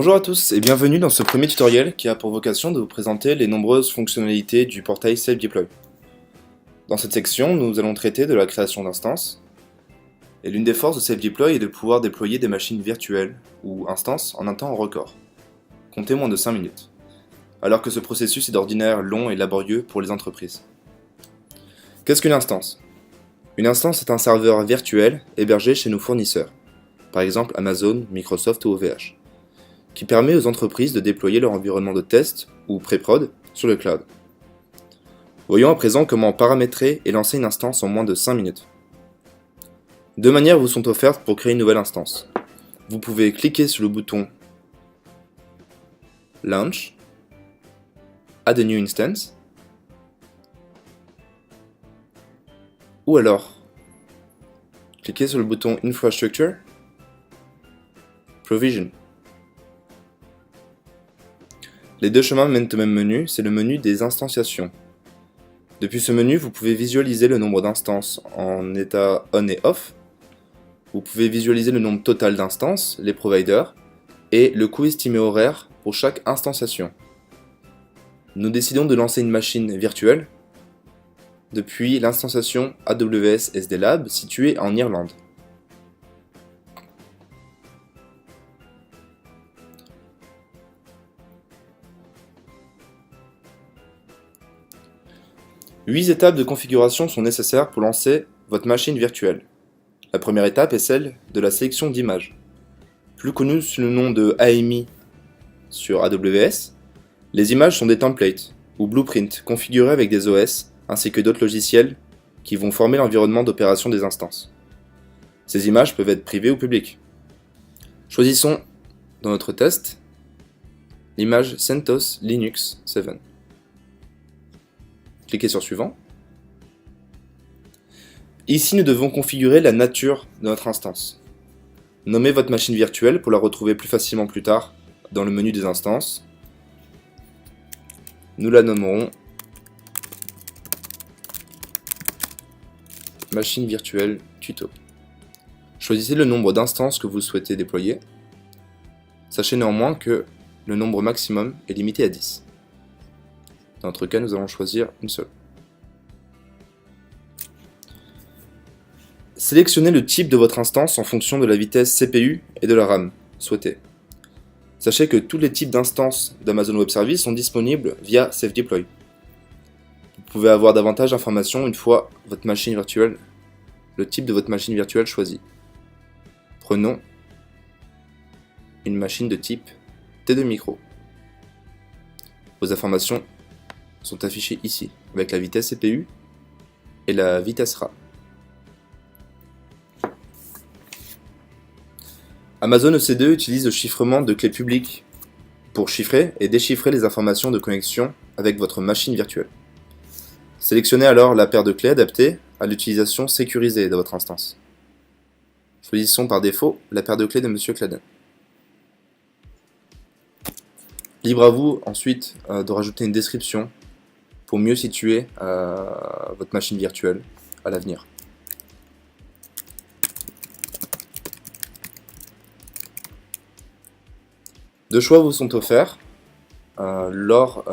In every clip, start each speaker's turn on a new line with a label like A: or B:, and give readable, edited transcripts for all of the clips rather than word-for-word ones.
A: Bonjour à tous et bienvenue dans ce premier tutoriel qui a pour vocation de vous présenter les nombreuses fonctionnalités du portail Self-Deploy. Dans cette section, nous allons traiter de la création d'instances. Et l'une des forces de Self-Deploy est de pouvoir déployer des machines virtuelles ou instances en un temps record. Comptez moins de 5 minutes. Alors que ce processus est d'ordinaire long et laborieux pour les entreprises. Qu'est-ce qu'une instance? Une instance est un serveur virtuel hébergé chez nos fournisseurs, par exemple Amazon, Microsoft ou OVH, qui permet aux entreprises de déployer leur environnement de test ou pré-prod sur le cloud. Voyons à présent comment paramétrer et lancer une instance en moins de 5 minutes. Deux manières vous sont offertes pour créer une nouvelle instance. Vous pouvez cliquer sur le bouton Launch, Add a New Instance, ou alors cliquez sur le bouton Infrastructure, Provision. Les deux chemins mènent au même menu, c'est le menu des instanciations. Depuis ce menu, vous pouvez visualiser le nombre d'instances en état on et off. Vous pouvez visualiser le nombre total d'instances, les providers, et le coût estimé horaire pour chaque instanciation. Nous décidons de lancer une machine virtuelle depuis l'instanciation AWS SD Lab située en Irlande. Huit étapes de configuration sont nécessaires pour lancer votre machine virtuelle. La première étape est celle de la sélection d'images. Plus connue sous le nom de AMI sur AWS, les images sont des templates ou blueprints configurés avec des OS ainsi que d'autres logiciels qui vont former l'environnement d'opération des instances. Ces images peuvent être privées ou publiques. Choisissons dans notre test l'image CentOS Linux 7. Cliquez sur Suivant. Ici, nous devons configurer la nature de notre instance. Nommez votre machine virtuelle pour la retrouver plus facilement plus tard dans le menu des instances. Nous la nommerons machine virtuelle tuto. Choisissez le nombre d'instances que vous souhaitez déployer. Sachez néanmoins que le nombre maximum est limité à 10. Dans notre cas, nous allons choisir une seule. Sélectionnez le type de votre instance en fonction de la vitesse CPU et de la RAM souhaitée. Sachez que tous les types d'instances d'Amazon Web Services sont disponibles via Self-Deploy. Vous pouvez avoir davantage d'informations une fois votre machine virtuelle, le type de votre machine virtuelle choisi. Prenons une machine de type T2 Micro. Vos informations sont affichées ici, avec la vitesse CPU et la vitesse RAM. Amazon EC2 utilise le chiffrement de clés publiques pour chiffrer et déchiffrer les informations de connexion avec votre machine virtuelle. Sélectionnez alors la paire de clés adaptée à l'utilisation sécurisée de votre instance. Choisissons par défaut la paire de clés de Monsieur Claden. Libre à vous ensuite de rajouter une description pour mieux situer votre machine virtuelle à l'avenir. Deux choix vous sont offerts lors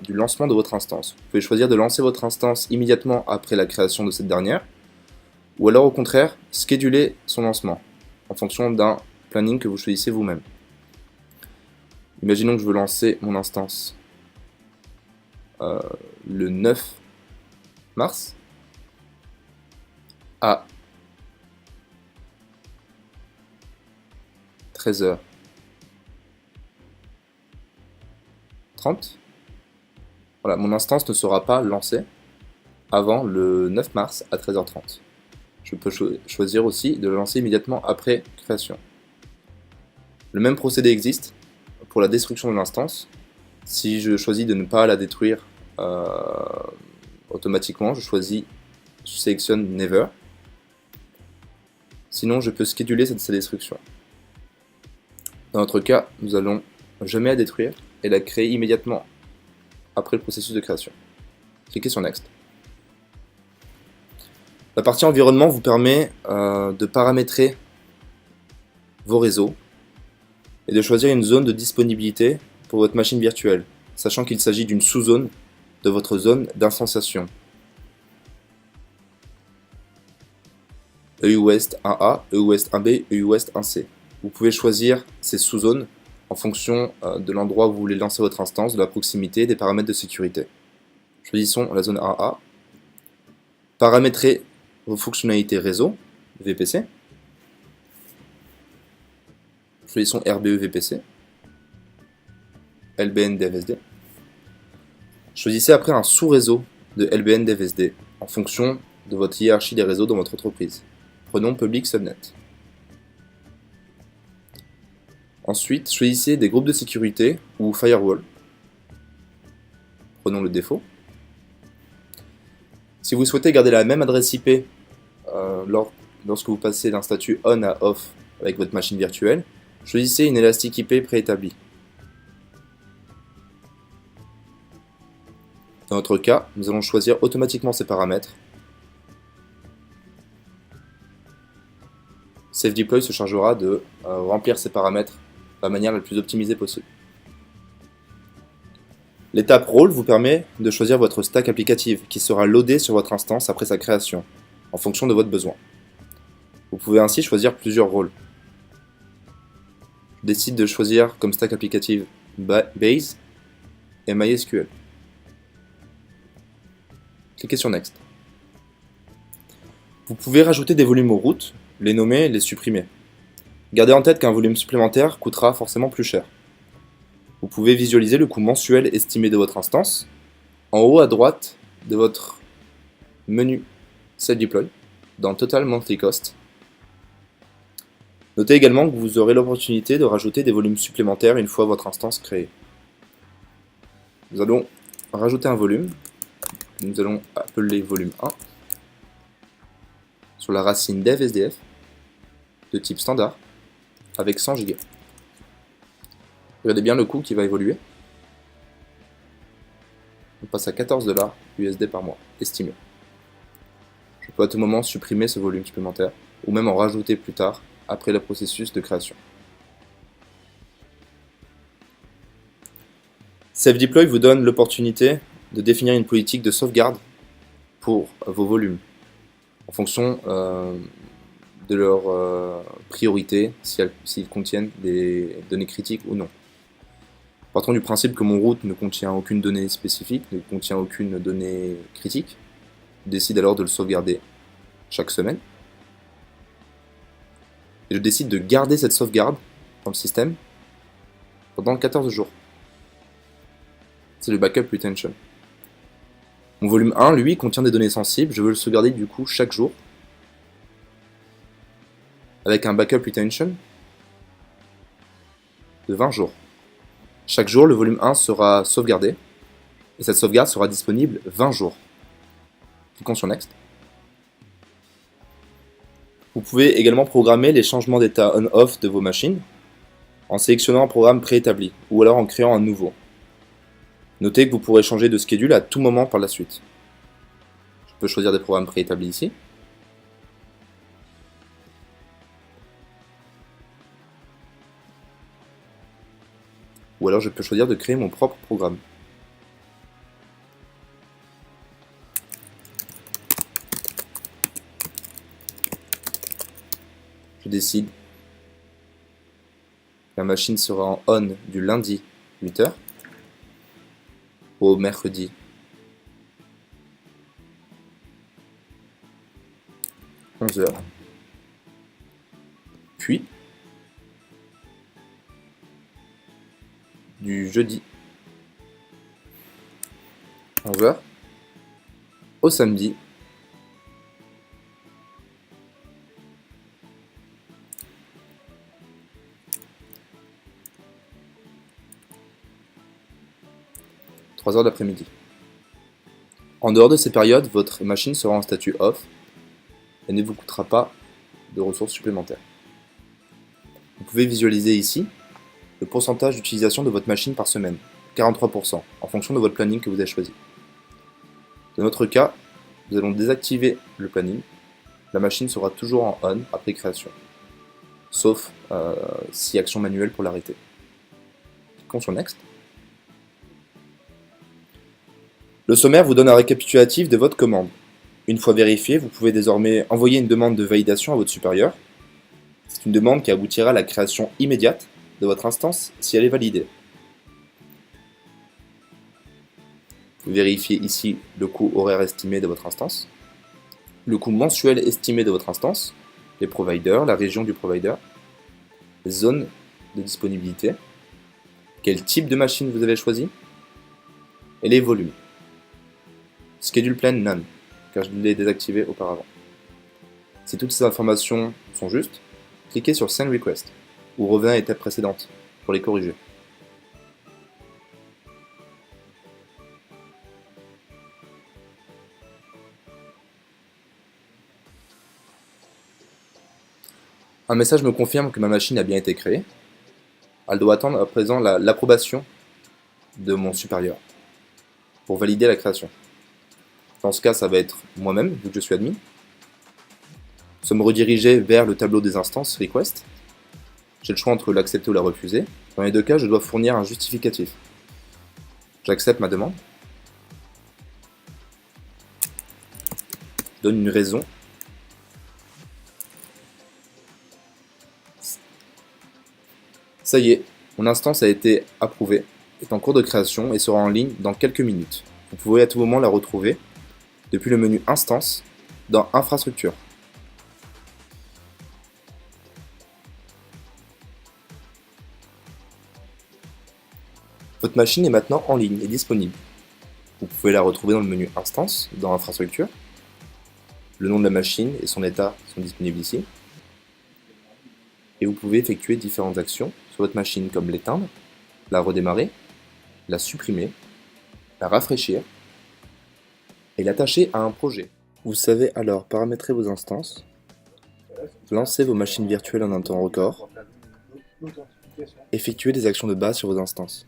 A: du lancement de votre instance. Vous pouvez choisir de lancer votre instance immédiatement après la création de cette dernière, ou alors au contraire, scheduler son lancement en fonction d'un planning que vous choisissez vous-même. Imaginons que je veux lancer mon instance le 9 mars à 13h30. Voilà, mon instance ne sera pas lancée avant le 9 mars à 13h30. Je peux choisir aussi de le lancer immédiatement après création. Le même procédé existe pour la destruction de l'instance. Si je choisis de ne pas la détruire automatiquement, je sélectionne Never. Sinon, je peux scheduler sa destruction. Dans notre cas, nous allons jamais la détruire et la créer immédiatement après le processus de création. Cliquez sur Next. La partie environnement vous permet de paramétrer vos réseaux et de choisir une zone de disponibilité pour votre machine virtuelle, sachant qu'il s'agit d'une sous-zone de votre zone d'instanciation. EUWest 1A, EUWest 1B, EUWest 1C. Vous pouvez choisir ces sous-zones en fonction de l'endroit où vous voulez lancer votre instance, de la proximité et des paramètres de sécurité. Choisissons la zone 1A. Paramétrez vos fonctionnalités réseau, VPC. Choisissons RBE VPC, LBN DFSD. Choisissez après un sous-réseau de LBN DFSD en fonction de votre hiérarchie des réseaux dans votre entreprise. Prenons Public Subnet. Ensuite, choisissez des groupes de sécurité ou firewall. Prenons le défaut. Si vous souhaitez garder la même adresse IP lorsque vous passez d'un statut on à off avec votre machine virtuelle, choisissez une élastique IP préétablie. Dans notre cas, nous allons choisir automatiquement ces paramètres. SafeDeploy se chargera de remplir ces paramètres de la manière la plus optimisée possible. L'étape Role vous permet de choisir votre stack applicative qui sera loadée sur votre instance après sa création, en fonction de votre besoin. Vous pouvez ainsi choisir plusieurs rôles. Je décide de choisir comme stack applicative Base et MySQL. Cliquez sur Next. Vous pouvez rajouter des volumes aux routes, les nommer et les supprimer. Gardez en tête qu'un volume supplémentaire coûtera forcément plus cher. Vous pouvez visualiser le coût mensuel estimé de votre instance en haut à droite de votre menu Self-Deploy dans Total Monthly Cost. Notez également que vous aurez l'opportunité de rajouter des volumes supplémentaires une fois votre instance créée. Nous allons rajouter un volume. Nous allons appeler volume 1 sur la racine dev SDF de type standard avec 100 Go. Regardez bien le coût qui va évoluer. On passe à 14 $ USD par mois, estimé. Je peux à tout moment supprimer ce volume supplémentaire, ou même en rajouter plus tard, après le processus de création. SafeDeploy vous donne l'opportunité de définir une politique de sauvegarde pour vos volumes, en fonction de leur priorité, s'ils contiennent des données critiques ou non. Partons du principe que mon route ne contient aucune donnée spécifique, ne contient aucune donnée critique. Je décide alors de le sauvegarder chaque semaine. Et je décide de garder cette sauvegarde dans le système pendant 14 jours. C'est le backup retention. Mon volume 1, lui, contient des données sensibles. Je veux le sauvegarder du coup chaque jour avec un backup retention de 20 jours. Chaque jour, le volume 1 sera sauvegardé, et cette sauvegarde sera disponible 20 jours. Cliquons sur Next. Vous pouvez également programmer les changements d'état on-off de vos machines en sélectionnant un programme préétabli, ou alors en créant un nouveau. Notez que vous pourrez changer de schedule à tout moment par la suite. Je peux choisir des programmes préétablis ici. Ou alors je peux choisir de créer mon propre programme. Je décide que la machine sera en on du lundi 8h au mercredi 11h. Puis du jeudi 11h au samedi 3h de l'après-midi. En dehors de ces périodes, votre machine sera en statut off et ne vous coûtera pas de ressources supplémentaires. Vous pouvez visualiser ici le pourcentage d'utilisation de votre machine par semaine, 43%, en fonction de votre planning que vous avez choisi. Dans notre cas, nous allons désactiver le planning. La machine sera toujours en on après création. sauf si action manuelle pour l'arrêter. Cliquons sur Next. Le sommaire vous donne un récapitulatif de votre commande. Une fois vérifié, vous pouvez désormais envoyer une demande de validation à votre supérieur. C'est une demande qui aboutira à la création immédiate de votre instance si elle est validée. Vous vérifiez ici le coût horaire estimé de votre instance, le coût mensuel estimé de votre instance, les providers, la région du provider, les zones de disponibilité, quel type de machine vous avez choisi, et les volumes. Schedule plan none, car je l'ai désactivé auparavant. Si toutes ces informations sont justes, cliquez sur Send Request, ou revenez à l'étape précédente pour les corriger. Un message me confirme que ma machine a bien été créée. Elle doit attendre à présent l'approbation de mon supérieur pour valider la création. Dans ce cas, ça va être moi-même, vu que je suis admin. Nous sommes redirigés vers le tableau des instances Request. J'ai le choix entre l'accepter ou la refuser. Dans les deux cas, je dois fournir un justificatif. J'accepte ma demande. Je donne une raison. Ça y est, mon instance a été approuvée, est en cours de création et sera en ligne dans quelques minutes. Vous pouvez à tout moment la retrouver depuis le menu Instance dans Infrastructure. Votre machine est maintenant en ligne et disponible. Vous pouvez la retrouver dans le menu Instance dans Infrastructure. Le nom de la machine et son état sont disponibles ici. Et vous pouvez effectuer différentes actions sur votre machine comme l'éteindre, la redémarrer, la supprimer, la rafraîchir et l'attacher à un projet. Vous savez alors paramétrer vos instances, lancer vos machines virtuelles en un temps record, effectuer des actions de base sur vos instances.